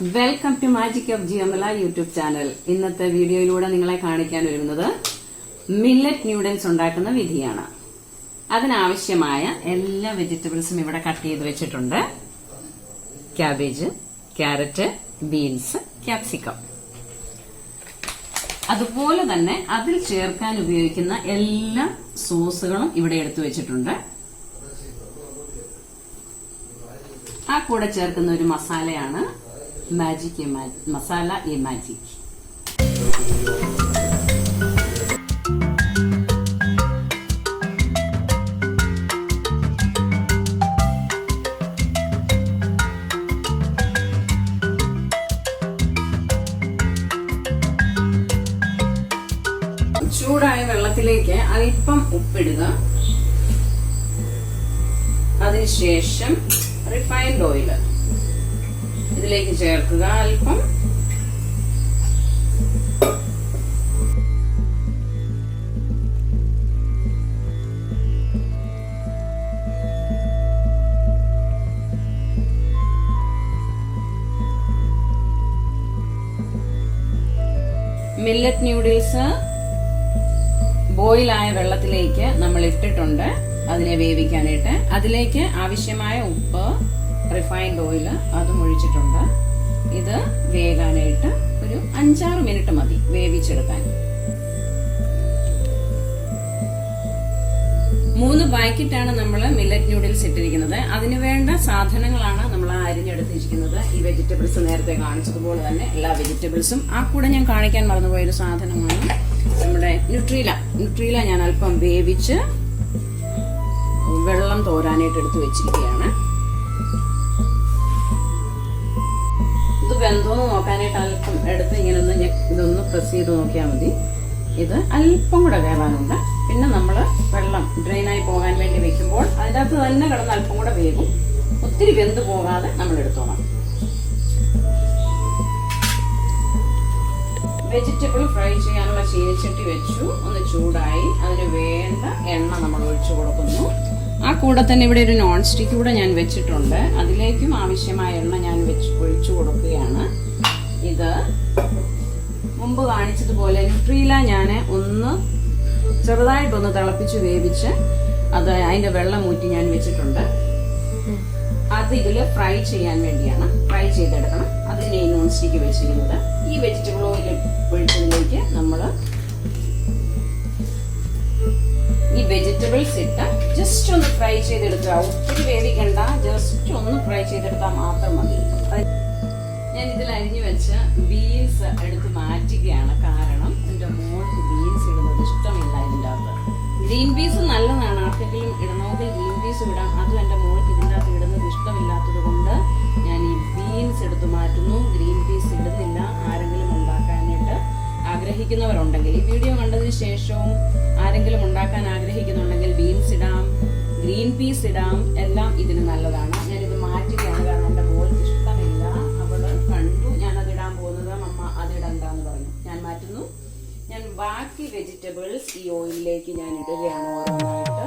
Welcome to magic of ജിയോമല YouTube channel. ഇന്നത്തെ വീഡിയോയിലൂടെ നിങ്ങളെ കാണിക്കാൻ ഒരുങ്ങുന്നത് മില്ലറ്റ് ന്യൂഡിൽസ് ഉണ്ടാക്കുന്ന വിധിയാണ്. അതിനാവശ്യമായ എല്ലാ വെജിറ്റബിൾസും ഇവിടെ കട്ട് ചെയ്ത് വെച്ചിട്ടുണ്ട്. Cabbage, carrot, beans, capsicum. അതുപോലെ തന്നെ അതിൽ ചേർക്കാൻ ഉപയോഗിക്കുന്ന എല്ലാ സോസുകളും ഇവിടെ എടുത്തു വെച്ചിട്ടുണ്ട്. ആ കൂടെ ചേർക്കുന്ന ഒരു മസാലയാണ് മസാല എ മാജിക്. ചൂടായ വെള്ളത്തിലേക്ക് അല്പം ഉപ്പിടുക. അതിനുശേഷം റിഫൈൻഡ് ഓയിൽ ഇതിലേക്ക് ചേർക്കുക. അല്പം മില്ലറ്റ് ന്യൂഡിൽസ് ബോയിലായ വെള്ളത്തിലേക്ക് നമ്മൾ ഇട്ടിട്ടുണ്ട് അതിനെ വേവിക്കാനായിട്ട്. അതിലേക്ക് ആവശ്യമായ ഉപ്പ്, റിഫൈൻഡ് ഓയിൽ അതും ഒഴിച്ചിട്ടുണ്ട്. ഇത് വേകാനായിട്ട് ഒരു 5-6 മിനിറ്റ് മതി വേവിച്ചെടുക്കാൻ. 3 പാക്കറ്റാണ് നമ്മൾ മില്ലറ്റ് ന്യൂഡിൽസ് ഇട്ടിരിക്കുന്നത്. അതിന് വേണ്ട സാധനങ്ങളാണ് നമ്മൾ അരിഞ്ഞെടുത്തിരിക്കുന്നത്. ഈ വെജിറ്റബിൾസ് നേരത്തെ കാണിച്ചതുപോലെ തന്നെ എല്ലാ വെജിറ്റബിൾസും. ആ കൂടെ ഞാൻ കാണിക്കാൻ മറന്നുപോയൊരു സാധനമാണ് നമ്മുടെ ന്യൂട്രീല ഞാൻ അല്പം വേവിച്ച് വെള്ളം തോരാനായിട്ട് എടുത്തു വെച്ചിരിക്കുകയാണ്. ഇത് വെന്തോന്ന് നോക്കാനായിട്ട് അല്പം എടുത്ത് ഇങ്ങനെ ഇതൊന്ന് പ്രസ് ചെയ്ത് നോക്കിയാൽ മതി. ഇത് അല്പം കൂടെ വേവാനുണ്ട്. പിന്നെ നമ്മൾ വെള്ളം ഡ്രെയിനായി പോകാൻ വേണ്ടി വെക്കുമ്പോൾ അതിൻ്റെ അകത്ത് തന്നെ കിടന്ന് അല്പം കൂടെ വേകും. ഒത്തിരി വെന്ത് പോകാതെ നമ്മൾ എടുത്തോണം. വെജിറ്റബിൾ ഫ്രൈ ചെയ്യാനുള്ള ചീനിച്ചട്ടി വെച്ചു. ഒന്ന് ചൂടായി. അതിന് വേണ്ട എണ്ണ നമ്മൾ ഒഴിച്ചു കൊടുക്കുന്നു. ആ കൂടെ തന്നെ ഇവിടെ ഒരു നോൺ സ്റ്റിക്ക് കൂടെ ഞാൻ വെച്ചിട്ടുണ്ട്. അതിലേക്കും ആവശ്യമായ എണ്ണ ഞാൻ ഒഴിച്ചു കൊടുക്കുകയാണ്. ഇത് മുമ്പ് കാണിച്ചതുപോലെ ന്യൂട്രീല ഞാൻ ചെറുതായിട്ടൊന്ന് തിളപ്പിച്ച് വേവിച്ച് അതിന്റെ വെള്ളം ഊറ്റി ഞാൻ വെച്ചിട്ടുണ്ട്. അത് ഇതിൽ ഫ്രൈ ചെയ്യാൻ വേണ്ടിയാണ്. ഫ്രൈ ചെയ്തെടുക്കണം. അതിന് ഈ നോൺ സ്റ്റിക്ക് വെച്ചിരിക്കുന്നത്. ഈ വെജിറ്റബിൾ ഓയിൽ ഒഴിച്ചതിലേക്ക് നമ്മൾ ഈ വെജിറ്റബിൾസ് ഇട്ട് ജസ്റ്റ് ഒന്ന് ഫ്രൈ ചെയ്തെടുക്കുക. ഒത്തിരി വേവിക്കണ്ട, ജസ്റ്റ് ഒന്ന് ഫ്രൈ ചെയ്തെടുത്താൽ മാത്രം മതി. ഞാൻ ഇതിൽ അരിഞ്ഞു വെച്ച ബീൻസ് എടുത്ത് മാറ്റുകയാണ്. കാരണം എന്റെ മോൾക്ക് ബീൻസ് ഇടുന്നത് ഇഷ്ടമില്ല. ഇതിൻ്റെ അകത്ത് ഗ്രീൻ പീസ് നല്ലതാണ്. ആർക്കെങ്കിലും ഇടണമെങ്കിൽ ഗ്രീൻ പീസ് ഇടാം. അതും എന്റെ മോൾക്ക് ഇതിൻ്റെ അകത്ത് ഇടുന്നത് ഇഷ്ടമില്ലാത്തത് കൊണ്ട് ഞാൻ ഈ ബീൻസ് എടുത്ത് മാറ്റുന്നു. ഗ്രീൻ പീസ് ഇടുന്നില്ല. ആരെങ്കിലും ഉണ്ടാക്കാനായിട്ട് ആഗ്രഹിക്കുന്നവരുണ്ടെങ്കിൽ, ഈ വീഡിയോ കണ്ടതിന് ശേഷവും ആരെങ്കിലും ഉണ്ടാക്കാൻ ആഗ്രഹിക്കുന്നുണ്ടെങ്കിൽ ബീൻസ് ഇടാം, ഗ്രീൻ പീസ് ഇടാം. എല്ലാം ഇതിന് നല്ലതാണ്. ഞാനിത് മാറ്റുകയാണ്. കാരണം എന്റെ മോൾക്ക് ഇഷ്ടമില്ല. അവള് കണ്ടു ഞാനത് ഇടാൻ പോകുന്നത്. അമ്മ അതിടണ്ടെന്ന് പറഞ്ഞു. ഞാൻ മാറ്റുന്നു. ഞാൻ ബാക്കി വെജിറ്റബിൾസ് ഈ ഓയിലിലേക്ക് ഞാൻ ഇടുകയാണ് ഓരോന്നായിട്ട്.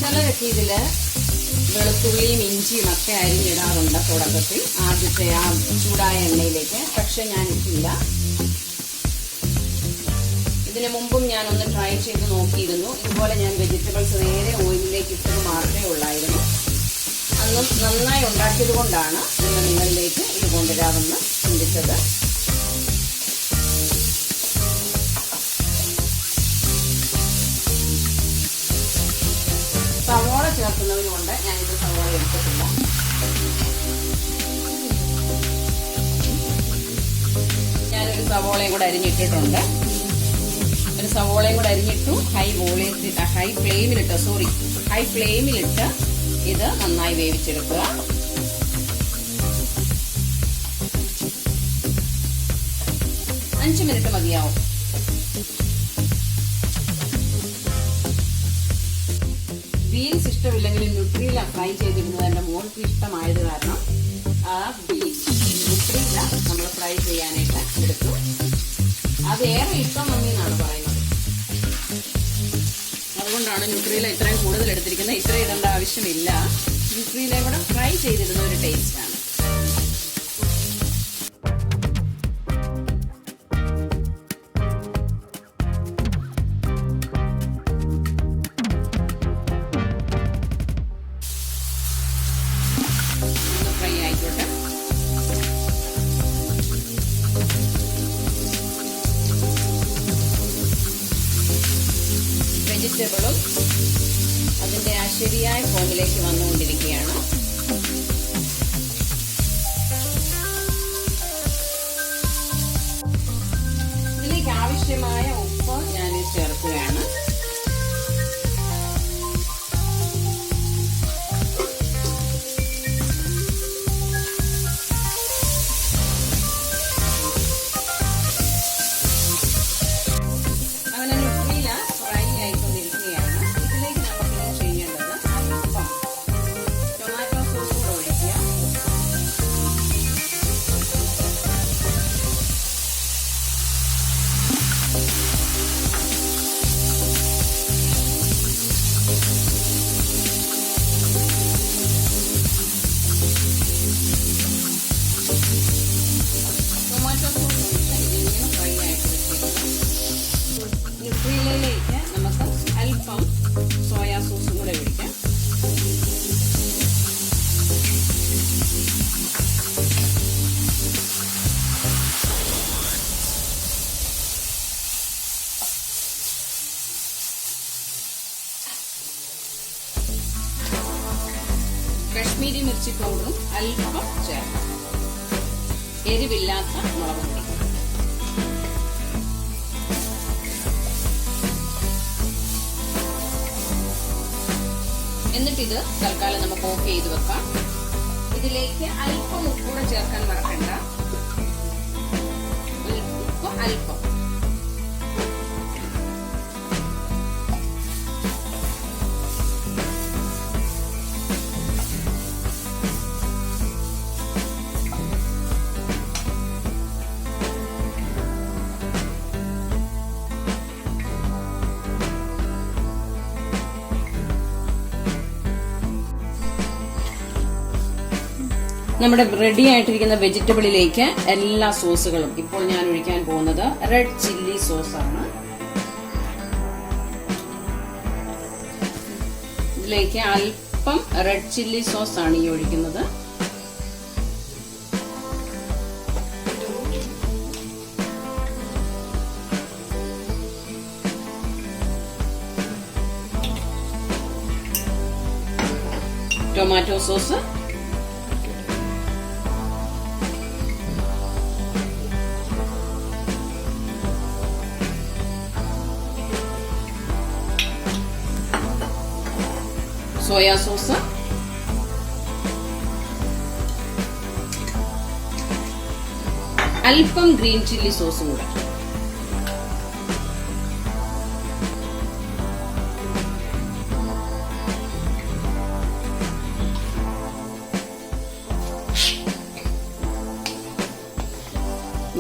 ചിലരൊക്കെ ഇതില് വെളുത്തുള്ളിയും ഇഞ്ചിയും ഒക്കെ അരിഞ്ഞിടാറുണ്ട് തുടക്കത്തിൽ, ആദ്യത്തെ ആ ചൂടായ എണ്ണയിലേക്ക്. പക്ഷെ ഞാൻ ഇട്ടില്ല. ഇതിനു മുമ്പും ഞാൻ ഒന്ന് ട്രൈ ചെയ്ത് നോക്കിയിരുന്നു. ഇതുപോലെ ഞാൻ വെജിറ്റബിൾസ് നേരെ ഓയിലിലേക്ക് ഇട്ടത് മാത്രമേ ഉള്ളായിരുന്നു. അന്നും നന്നായി ഉണ്ടാക്കിയത് കൊണ്ടാണ് ഇന്ന് നിങ്ങളിലേക്ക് ഇത് കൊണ്ടുവരാമെന്ന് ചിന്തിച്ചത്. സവോള ചേർക്കുന്നതിനുകൊണ്ട് ഞാനിത് സവോള എടുത്തിട്ടില്ല. ഞാനൊരു സവോളയും കൂടെ അരിഞ്ഞിട്ടിട്ടുണ്ട്. ഒരു സവോളയും കൂടെ അരിഞ്ഞിട്ടു. ഹൈ ഫ്ലെയിമിലിട്ട് ഇത് നന്നായി വേവിച്ചെടുക്കുക. 5 മിനിറ്റ് മതിയാവും. ബീൻസ് ഇഷ്ടമില്ലെങ്കിൽ ന്യൂട്രീല ഫ്രൈ ചെയ്തിരുന്നത് എൻ്റെ മോൾക്ക് ഇഷ്ടമായത് കാരണം ആ ന്യൂട്രീല നമ്മൾ ഫ്രൈ ചെയ്യാനായിട്ട് എടുത്തു. അത് ഏറെ ഇഷ്ടം മമ്മീന്നാണ് പറയുന്നത്. അതുകൊണ്ടാണ് ന്യൂട്രീല ഇത്രയും കൂടുതൽ എടുത്തിരിക്കുന്നത്. ഇത്ര ഇടേണ്ട ആവശ്യമില്ല. ന്യൂട്രീലയും കൂടെ ഫ്രൈ ചെയ്തിരുന്ന ഒരു ടേസ്റ്റാണ്. ഫ്രൈ ആയിക്കോട്ടെ. വെജിറ്റബിളും അതിന്റെ ആ ശരിയായ ഫോമിലേക്ക് വന്നുകൊണ്ടിരിക്കുകയാണ്. ഇതിലേക്ക് ആവശ്യമായ ഉപ്പ് ഞാൻ ചേർക്കുകയാണ്. ന്യൂട്രീലയിലേക്ക് നമുക്ക് അല്പം സോയാ സോസും കൂടെ ഒഴിക്കാം. കശ്മീരി മിർച്ചി പൗഡറും അല്പം ചേർക്കാം. എരിവില്ലാത്ത മുളക് പൊടി. എന്നിട്ടിത് തൽക്കാലം നമുക്ക് ഓഫ് ചെയ്ത് വെക്കാം. ഇതിലേക്ക് അല്പം ഉപ്പ് കൂടെ ചേർക്കാൻ മറക്കണ്ട. ഉപ്പ് അല്പം. നമ്മുടെ റെഡി ആയിട്ടിരിക്കുന്ന വെജിറ്റബിളിലേക്ക് എല്ലാ സോസുകളും ഇപ്പോൾ ഞാൻ ഒഴിക്കാൻ പോകുന്നത് റെഡ് ചില്ലി സോസാണ്. ഇതിലേക്ക് അല്പം റെഡ് ചില്ലി സോസാണ് ഈ ഒഴിക്കുന്നത്. ടൊമാറ്റോ സോസ്, സോയാ സോസ്, അല്പം ഗ്രീൻ ചില്ലി സോസും കൂടെ.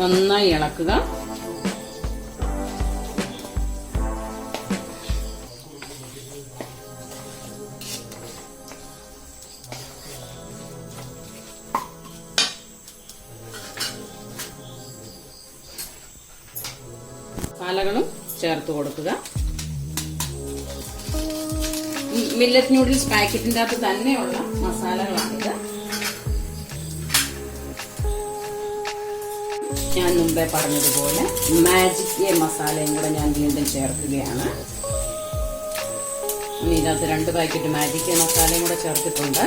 നന്നായി ഇളക്കുക. മസാലകളും ചേർത്ത് കൊടുക്കുക. മില്ലറ്റ് നൂഡിൽസ് പാക്കറ്റിന്റെ അകത്ത് തന്നെയുള്ള മസാലകളാണിത്. ഞാൻ മുമ്പേ പറഞ്ഞതുപോലെ മാജിക് മസാലയും കൂടെ ഞാൻ വീണ്ടും ചേർക്കുകയാണ്. ഇതിനകത്ത് 2 പാക്കറ്റ് മാജിക് മസാലയും കൂടെ ചേർത്തിട്ടുണ്ട്.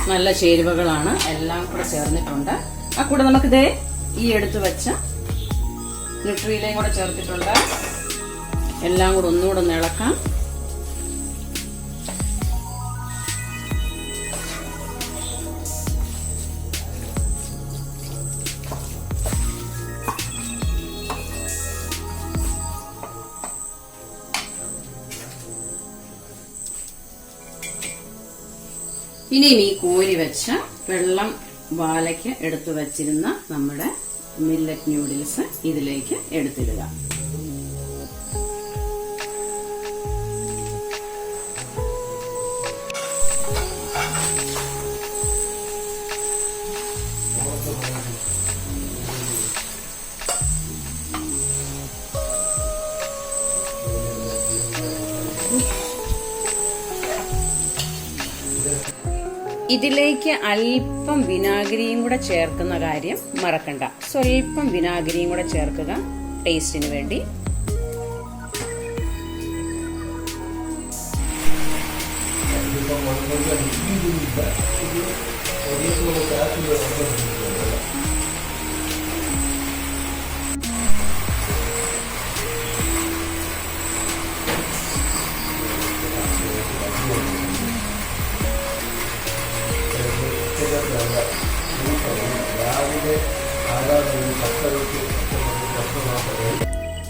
നല്ല ചേരുവകളാണ്, എല്ലാം കൂടെ ചേർന്നിട്ടുണ്ട്. ആ കൂടെ നമുക്കിത് ഈ എടുത്തു വെച്ച ന്യൂട്രീലയും കൂടെ ചേർത്തിട്ടുണ്ട്. എല്ലാം കൂടെ ഒന്നുകൂടെ ഒന്ന് ഇളക്കാം. ഇനിയും ഈ കോരി വെച്ച വെള്ളം വാലയ്ക്ക് എടുത്തു വച്ചിരുന്ന നമ്മുടെ മില്ലറ്റ് ന്യൂഡിൽസ് ഇതിലേക്ക് എടുത്തിടുക. ഇതിലേക്ക് അല്പം വിനാഗിരിയും കൂടെ ചേർക്കുന്ന കാര്യം മറക്കണ്ട. സ്വല്പം വിനാഗിരിയും കൂടെ ചേർക്കുക ടേസ്റ്റിന് വേണ്ടി.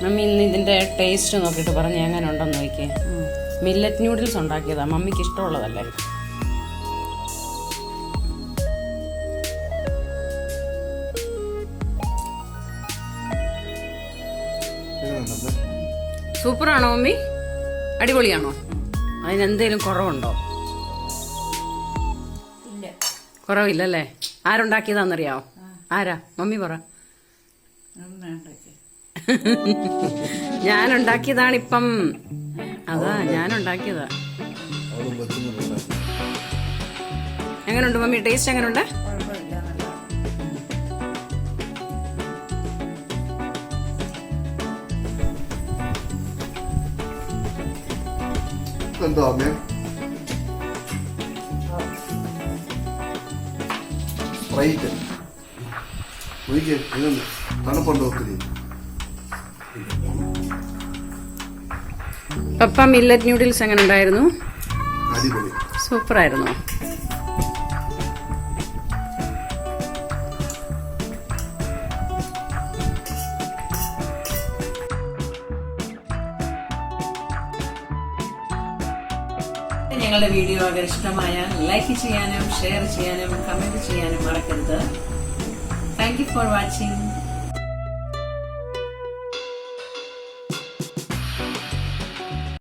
മമ്മി ഇന്ന് ഇതിന്റെ ടേസ്റ്റ് നോക്കിയിട്ട് പറഞ്ഞ് എങ്ങനെ ഉണ്ടെന്ന് നോക്കിയേ. മില്ലറ്റ് ന്യൂഡിൽസ് ഉണ്ടാക്കിയതാ, മമ്മിക്ക് ഇഷ്ടമുള്ളതല്ലേ. സൂപ്പറാണോ മമ്മി? അടിപൊളിയാണോ? അതിനെന്തേലും കുറവുണ്ടോ? കുറവില്ലല്ലേ? ആരുണ്ടാക്കിയതാന്നറിയാവോ? ആരാ? മമ്മി പറ. ഞാനുണ്ടാക്കിയതാണിപ്പം. അതാ ഞാനുണ്ടാക്കിയതാ. എങ്ങനെയുണ്ട് മമ്മി? ടേസ്റ്റ് എങ്ങനെയുണ്ട്? പപ്പ മില്ലറ്റ് ന്യൂഡിൽസ് എങ്ങനെ ഉണ്ടായിരുന്നു? സൂപ്പറായിരുന്നു. ഞങ്ങളുടെ വീഡിയോ അगर ഇഷ്ടമായാൽ ലൈക്ക് ചെയ്യാനും ഷെയർ ചെയ്യാനും കമന്റ് ചെയ്യാനും മറക്കരുത്. Thank you for watching.